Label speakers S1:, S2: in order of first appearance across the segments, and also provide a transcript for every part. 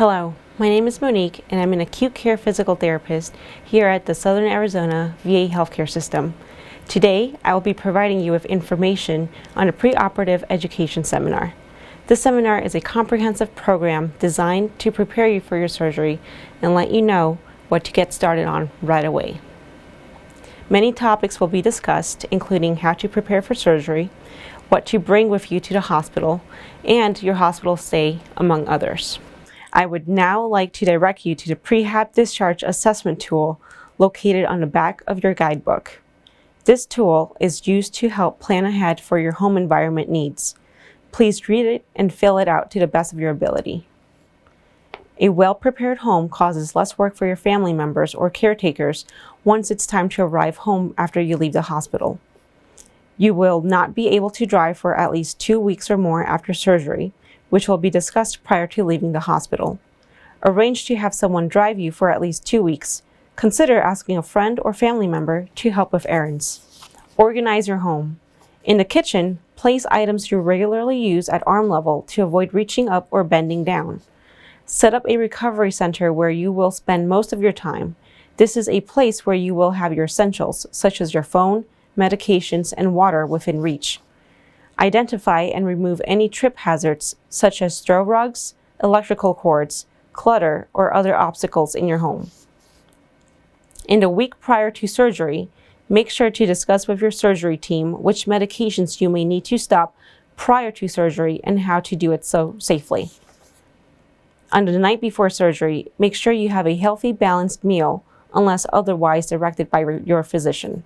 S1: Hello, my name is Monique and I'm an acute care physical therapist here at the Southern Arizona VA Healthcare System. Today, I will be providing you with information on a preoperative education seminar. This seminar is a comprehensive program designed to prepare you for your surgery and let you know what to get started on right away. Many topics will be discussed, including how to prepare for surgery, what to bring with you to the hospital, and your hospital stay, among others. I would now like to direct you to the Prehab Discharge Assessment tool located on the back of your guidebook. This tool is used to help plan ahead for your home environment needs. Please read it and fill it out to the best of your ability. A well-prepared home causes less work for your family members or caretakers once it's time to arrive home after you leave the hospital. You will not be able to drive for at least 2 weeks or more after surgery, which will be discussed prior to leaving the hospital. Arrange to have someone drive you for at least 2 weeks. Consider asking a friend or family member to help with errands. Organize your home. In the kitchen, place items you regularly use at arm level to avoid reaching up or bending down. Set up a recovery center where you will spend most of your time. This is a place where you will have your essentials, such as your phone, medications, and water within reach. Identify and remove any trip hazards, such as throw rugs, electrical cords, clutter, or other obstacles in your home. In the week prior to surgery, make sure to discuss with your surgery team which medications you may need to stop prior to surgery and how to do it so safely. On the night before surgery, make sure you have a healthy, balanced meal unless otherwise directed by your physician.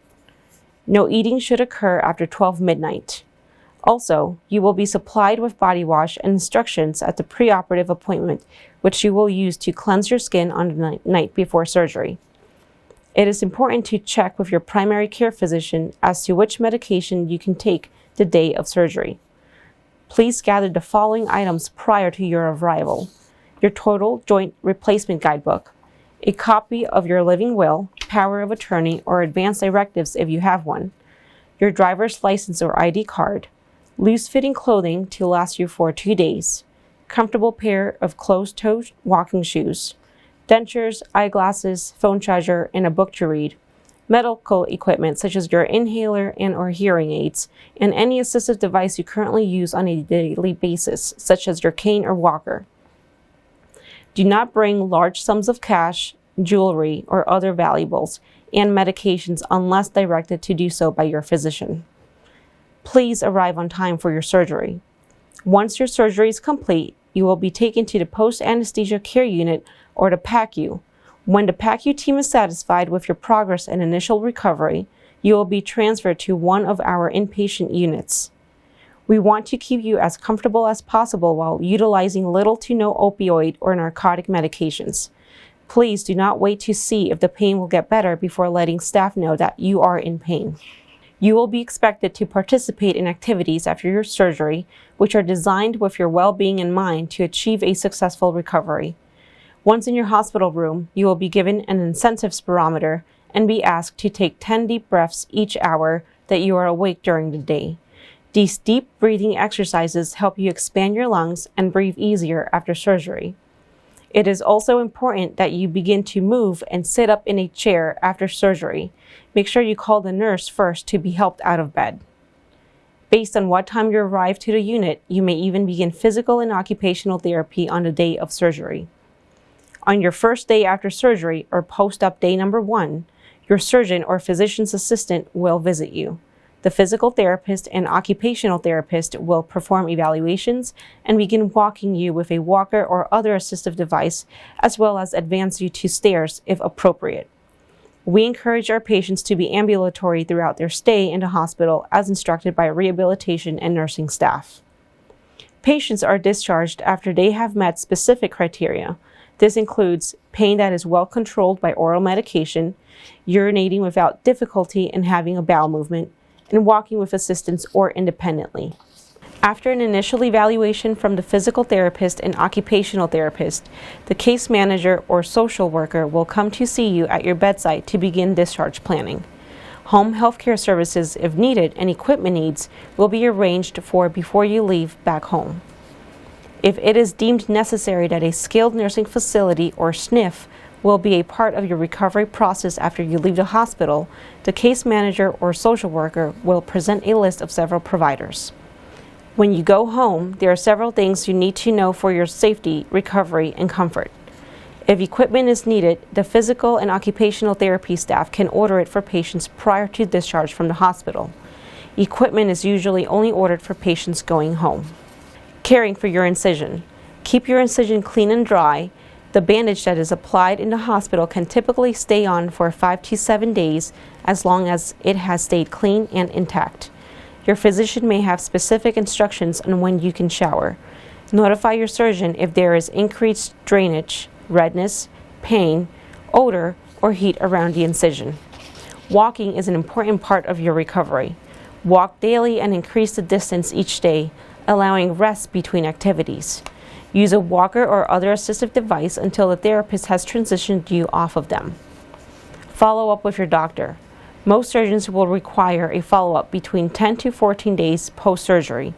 S1: No eating should occur after 12 midnight. Also, you will be supplied with body wash and instructions at the preoperative appointment, which you will use to cleanse your skin on the night before surgery. It is important to check with your primary care physician as to which medication you can take the day of surgery. Please gather the following items prior to your arrival: your total joint replacement guidebook, a copy of your living will, power of attorney, or advance directives if you have one, your driver's license or ID card, loose-fitting clothing to last you for 2 days, comfortable pair of closed-toe walking shoes, dentures, eyeglasses, phone charger, and a book to read, medical equipment such as your inhaler and/or hearing aids, and any assistive device you currently use on a daily basis, such as your cane or walker. Do not bring large sums of cash, jewelry, or other valuables and medications unless directed to do so by your physician. Please arrive on time for your surgery. Once your surgery is complete, you will be taken to the post-anesthesia care unit or the PACU. When the PACU team is satisfied with your progress and initial recovery, you will be transferred to one of our inpatient units. We want to keep you as comfortable as possible while utilizing little to no opioid or narcotic medications. Please do not wait to see if the pain will get better before letting staff know that you are in pain. You will be expected to participate in activities after your surgery, which are designed with your well-being in mind to achieve a successful recovery. Once in your hospital room, you will be given an incentive spirometer and be asked to take 10 deep breaths each hour that you are awake during the day. These deep breathing exercises help you expand your lungs and breathe easier after surgery. It is also important that you begin to move and sit up in a chair after surgery. Make sure you call the nurse first to be helped out of bed. Based on what time you arrive to the unit, you may even begin physical and occupational therapy on the day of surgery. On your first day after surgery, or post-op day number 1, your surgeon or physician's assistant will visit you. The physical therapist and occupational therapist will perform evaluations and begin walking you with a walker or other assistive device, as well as advance you to stairs if appropriate. We encourage our patients to be ambulatory throughout their stay in the hospital as instructed by rehabilitation and nursing staff. Patients are discharged after they have met specific criteria. This includes pain that is well controlled by oral medication, urinating without difficulty and having a bowel movement, and walking with assistance or independently. After an initial evaluation from the physical therapist and occupational therapist, the case manager or social worker will come to see you at your bedside to begin discharge planning. Home health care services, if needed, and equipment needs will be arranged for before you leave back home. If it is deemed necessary that a skilled nursing facility or SNF will be a part of your recovery process after you leave the hospital, the case manager or social worker will present a list of several providers. When you go home, there are several things you need to know for your safety, recovery, and comfort. If equipment is needed, the physical and occupational therapy staff can order it for patients prior to discharge from the hospital. Equipment is usually only ordered for patients going home. Caring for your incision. Keep your incision clean and dry. The bandage that is applied in the hospital can typically stay on for 5 to 7 days as long as it has stayed clean and intact. Your physician may have specific instructions on when you can shower. Notify your surgeon if there is increased drainage, redness, pain, odor, or heat around the incision. Walking is an important part of your recovery. Walk daily and increase the distance each day, allowing rest between activities. Use a walker or other assistive device until the therapist has transitioned you off of them. Follow up with your doctor. Most surgeons will require a follow-up between 10 to 14 days post-surgery.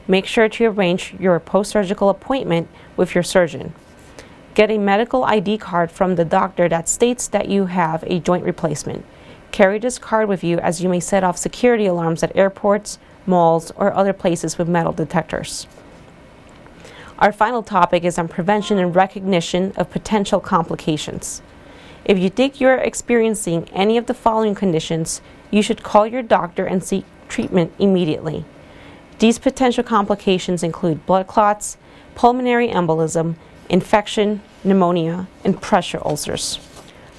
S1: Make sure to arrange your post-surgical appointment with your surgeon. Get a medical ID card from the doctor that states that you have a joint replacement. Carry this card with you as you may set off security alarms at airports, malls, or other places with metal detectors. Our final topic is on prevention and recognition of potential complications. If you think you are experiencing any of the following conditions, you should call your doctor and seek treatment immediately. These potential complications include blood clots, pulmonary embolism, infection, pneumonia, and pressure ulcers.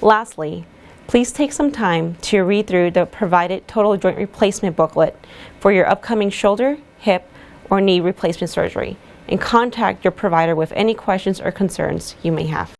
S1: Lastly, please take some time to read through the provided total joint replacement booklet for your upcoming shoulder, hip, or knee replacement surgery, and contact your provider with any questions or concerns you may have.